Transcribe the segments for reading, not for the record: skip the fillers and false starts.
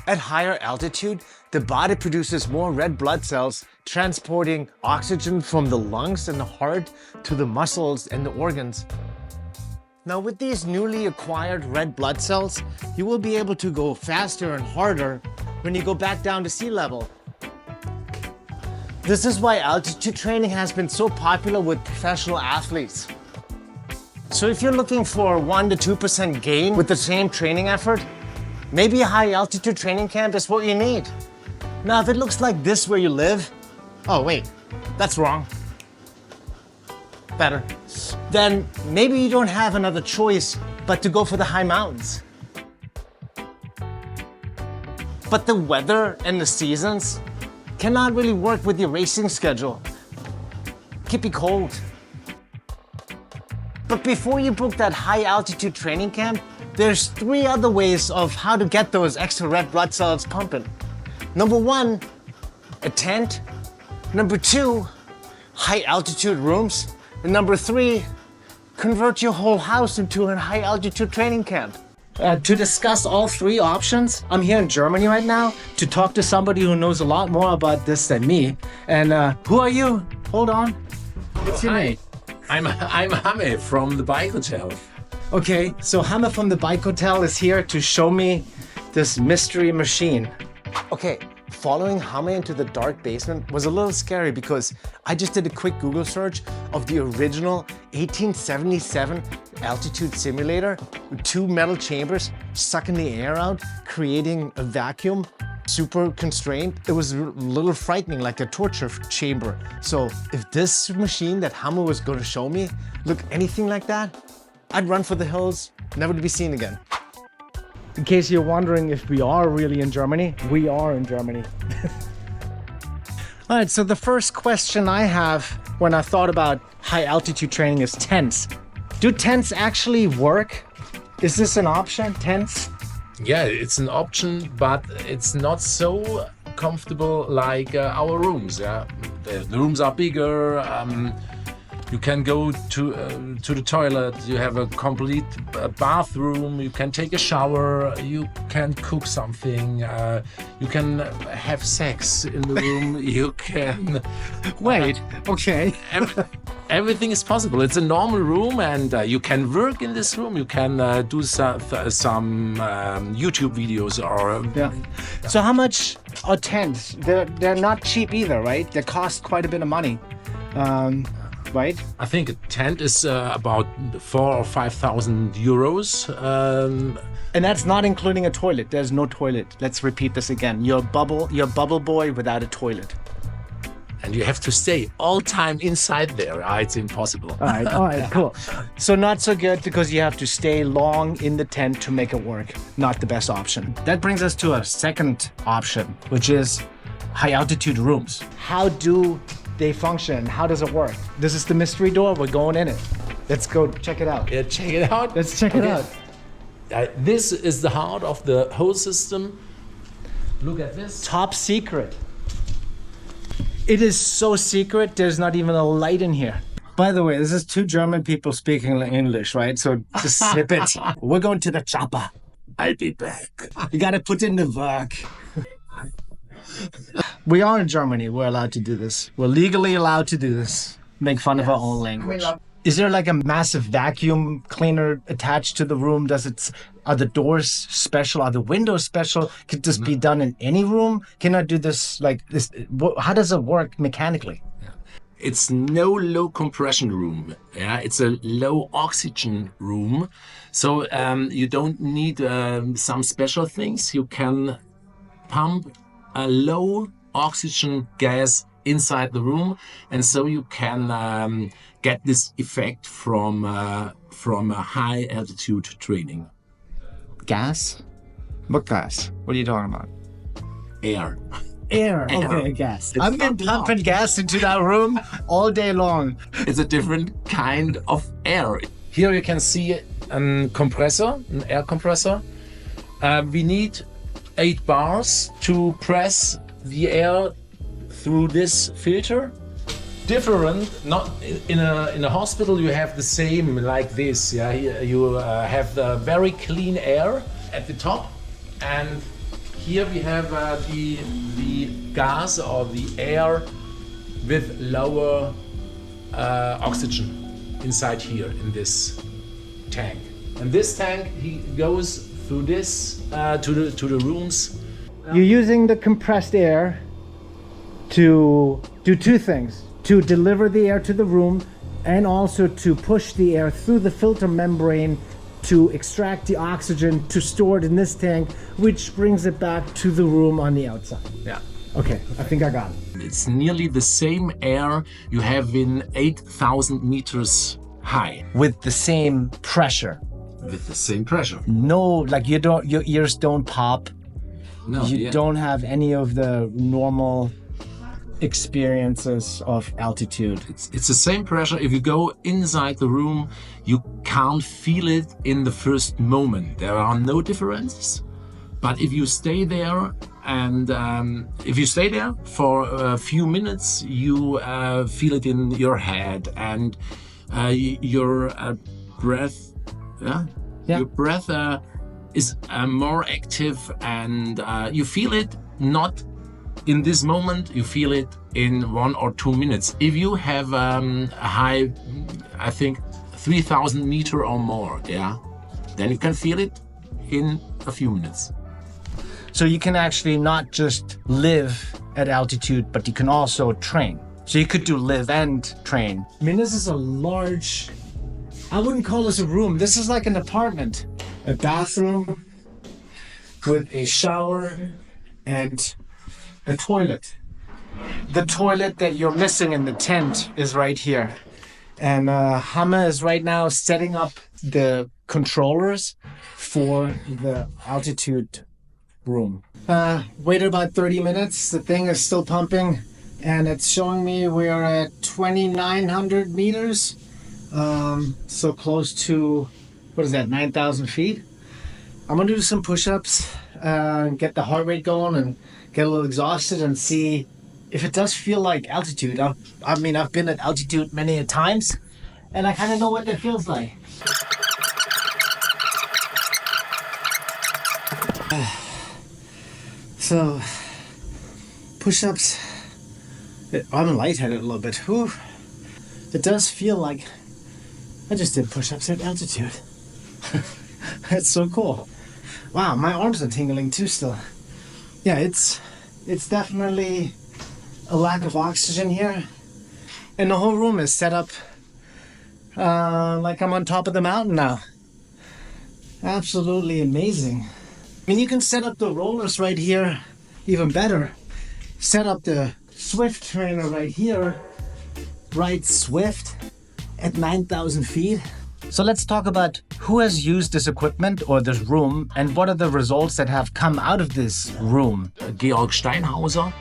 At higher altitude, the body produces more red blood cells, transporting oxygen from the lungs and the heart to the muscles and the organs. Now, with these newly acquired red blood cells, you will be able to go faster and harder when you go back down to sea level. This is why altitude training has been so popular with professional athletes. So if you're looking for 1 to 2% gain with the same training effort, maybe a high altitude training camp is what you need. Now, if it looks like this where you live, oh wait, that's wrong. Better. Then maybe you don't have another choice but to go for the high mountains. But the weather and the seasons cannot really work with your racing schedule. It could be cold. But before you book that high altitude training camp, there's 3 other ways of how to get those extra red blood cells pumping. Number 1, a tent. Number 2, high altitude rooms. And number 3, convert your whole house into a high altitude training camp. To discuss all 3 options, I'm here in Germany right now to talk to somebody who knows a lot more about this than me. And who are you? Hold on. What's your name? I'm Hame from the BikeHotel. Okay, so Hame from the BikeHotel is here to show me this mystery machine. Okay, following Hame into the dark basement was a little scary because I just did a quick Google search of the original 1877 altitude simulator with 2 metal chambers sucking the air out, creating a vacuum, super constrained. It was a little frightening, like a torture chamber. So if this machine that Hame was going to show me looked anything like that, I'd run for the hills, never to be seen again. In case you're wondering if we are really in Germany, we are in Germany. All right, so the first question I have when I thought about high altitude training is tents. Do tents actually work? Is this an option, tents? Yeah, it's an option, but it's not so comfortable like our rooms. Yeah, the rooms are bigger. You can go to the toilet. You have a complete bathroom. You can take a shower. You can cook something. You can have sex in the room. You can Wait, okay. Everything is possible. It's a normal room, and you can work in this room. You can do some YouTube videos or. Yeah. So how much are tents? They're not cheap either, right? They cost quite a bit of money. Right? I think a tent is about 4,000 or 5,000 euros. And that's not including a toilet. There's no toilet. Let's repeat this again. You're a bubble boy without a toilet. And you have to stay all time inside there. It's impossible. All right, cool. So not so good because you have to stay long in the tent to make it work. Not the best option. That brings us to a second option, which is high altitude rooms. How do they function? How does it work? This is the mystery door. We're going in it. Let's go check it out. Yeah, check it out. Let's check it out. This is the heart of the whole system. Look at this. Top secret. It is so secret, there's not even a light in here. By the way, this is 2 German people speaking English, right? So just sip it. We're going to the chopper. I'll be back. You gotta put in the work. We are in Germany. We're allowed to do this. We're legally allowed to do this. Make fun of our own language. Is there like a massive vacuum cleaner attached to the room? Are the doors special? Are the windows special? Could this be done in any room? Can I do this like this? How does it work mechanically? It's no low compression room. Yeah, it's a low oxygen room. So you don't need some special things. You can pump a low oxygen gas inside the room, and so you can get this effect from a high altitude training. Gas? What gas? What are you talking about? Air. Air. Okay, gas. I've been pumping gas into that room all day long. It's a different kind of air. Here you can see a compressor, an air compressor. We need 8 bars to press the air through this filter. Different, not in a hospital you have the same like this. Yeah, here you have the very clean air at the top, and Here we have the gas or the air with lower oxygen inside here in this tank. And this tank, he goes through this to the rooms. You're using the compressed air to do two things: to deliver the air to the room and also to push the air through the filter membrane to extract the oxygen to store it in this tank, which brings it back to the room on the outside. Yeah. Okay, I think I got it. It's nearly the same air you have in 8,000 meters high. With the same pressure. With the same pressure. No, like your ears don't pop. No, You don't have any of the normal experiences of altitude. It's the same pressure. If you go inside the room, you can't feel it in the first moment. There are no differences. But if you stay there and if you stay there for a few minutes, you feel it in your head and your breath. Yeah. Your breath is more active and you feel it not in this moment, you feel it in 1 or 2 minutes. If you have a high, I think 3,000 meter or more, yeah, then you can feel it in a few minutes. So you can actually not just live at altitude, but you can also train. So you could do live and train. I mean, this is a large, I wouldn't call this a room. This is like an apartment. A bathroom with a shower and a toilet. The toilet that you're missing in the tent is right here. And Hama is right now setting up the controllers for the altitude room. Waited about 30 minutes. The thing is still pumping and it's showing me we're at 2,900 meters. So close to, what is that, 9,000 feet? I'm gonna do some push-ups, get the heart rate going and get a little exhausted and see if it does feel like altitude. I mean, I've been at altitude many times and I kind of know what that feels like. So, push-ups, I'm lightheaded a little bit. Whew. It does feel like I just did push-ups at altitude. That's so cool. Wow, my arms are tingling too still. Yeah, it's definitely a lack of oxygen here. And the whole room is set up like I'm on top of the mountain now. Absolutely amazing. I mean, you can set up the rollers right here, even better. Set up the Zwift trainer right here. Ride Zwift at 9,000 feet. So let's talk about who has used this equipment or this room and what are the results that have come out of this room. Georg Steinhauser,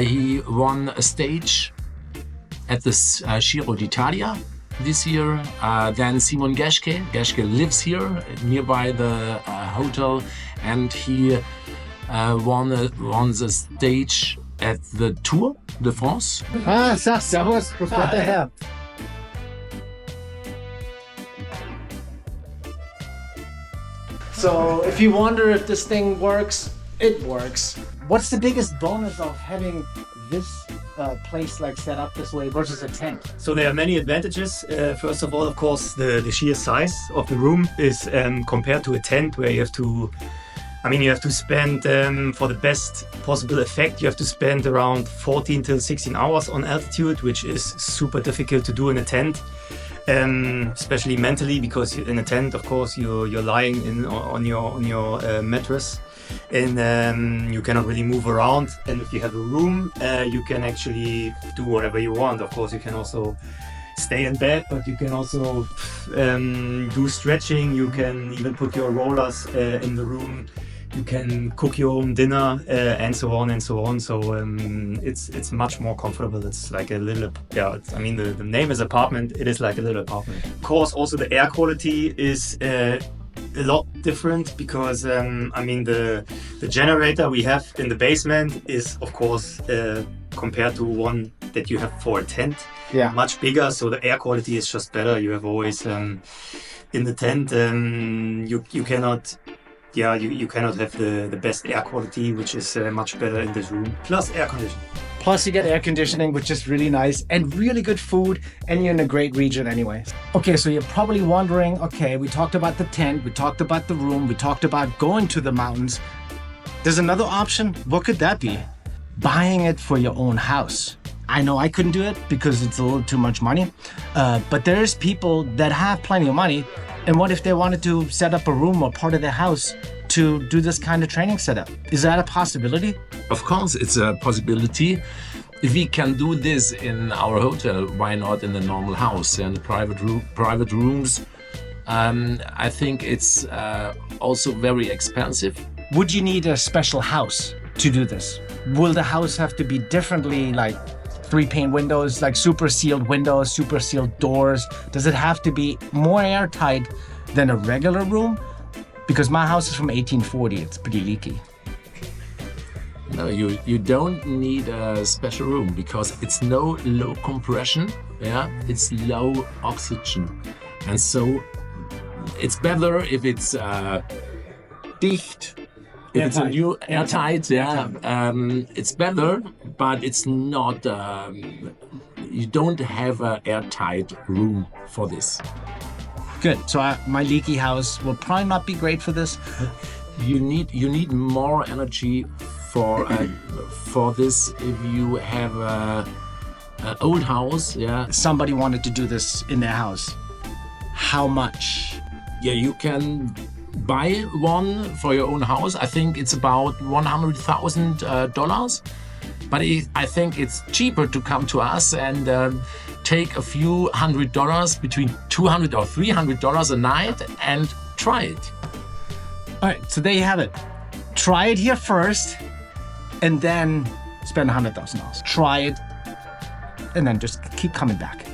he won a stage at the Giro d'Italia this year. Then Simon Geschke. Geschke lives here nearby the hotel and he won the stage at the Tour de France. Servus, what the hell? So if you wonder if this thing works, it works. What's the biggest bonus of having this place like set up this way versus a tent? So there are many advantages. First of all, of course, the sheer size of the room is compared to a tent where you have to spend, for the best possible effect, you have to spend around 14 till 16 hours on altitude, which is super difficult to do in a tent. Especially mentally, because in a tent, of course, you're lying on your mattress, and you cannot really move around. And if you have a room, you can actually do whatever you want. Of course, you can also stay in bed, but you can also do stretching. You can even put your rollers in the room. You can cook your own dinner and so on and so on. So it's much more comfortable. It's like a little, the name is apartment. It is like a little apartment. Of course, also the air quality is a lot different because the generator we have in the basement is, of course, compared to one that you have for a tent, much bigger. So the air quality is just better. You have always in the tent you cannot yeah, you cannot have the best air quality, which is much better in this room. Plus air conditioning. Plus you get air conditioning, which is really nice, and really good food, and you're in a great region anyway. Okay, so you're probably wondering, okay, we talked about the tent, we talked about the room, we talked about going to the mountains. There's another option. What could that be? Buying it for your own house. I know I couldn't do it because it's a little too much money, but there's people that have plenty of money. And what if they wanted to set up a room or part of their house to do this kind of training setup? Is that a possibility? Of course, it's a possibility. If we can do this in our hotel, why not in a normal house and private rooms? I think it's also very expensive. Would you need a special house to do this? Will the house have to be differently, like 3-pane windows, like super sealed windows, super sealed doors? Does it have to be more airtight than a regular room? Because my house is from 1840, it's pretty leaky. No, you don't need a special room because it's no low compression, yeah, it's low oxygen. And so it's better if it's dicht, if it's a new airtight, yeah, it's better, but it's not, you don't have an airtight room for this. Good, so my leaky house will probably not be great for this. You need more energy for this if you have an old house, yeah. Somebody wanted to do this in their house. How much? Yeah, you can buy one for your own house. I think it's about $100,000. But I think it's cheaper to come to us and take a few $100, between $200 or $300 a night, and try it. All right, so there you have it. Try it here first, and then spend $100,000. Try it, and then just keep coming back.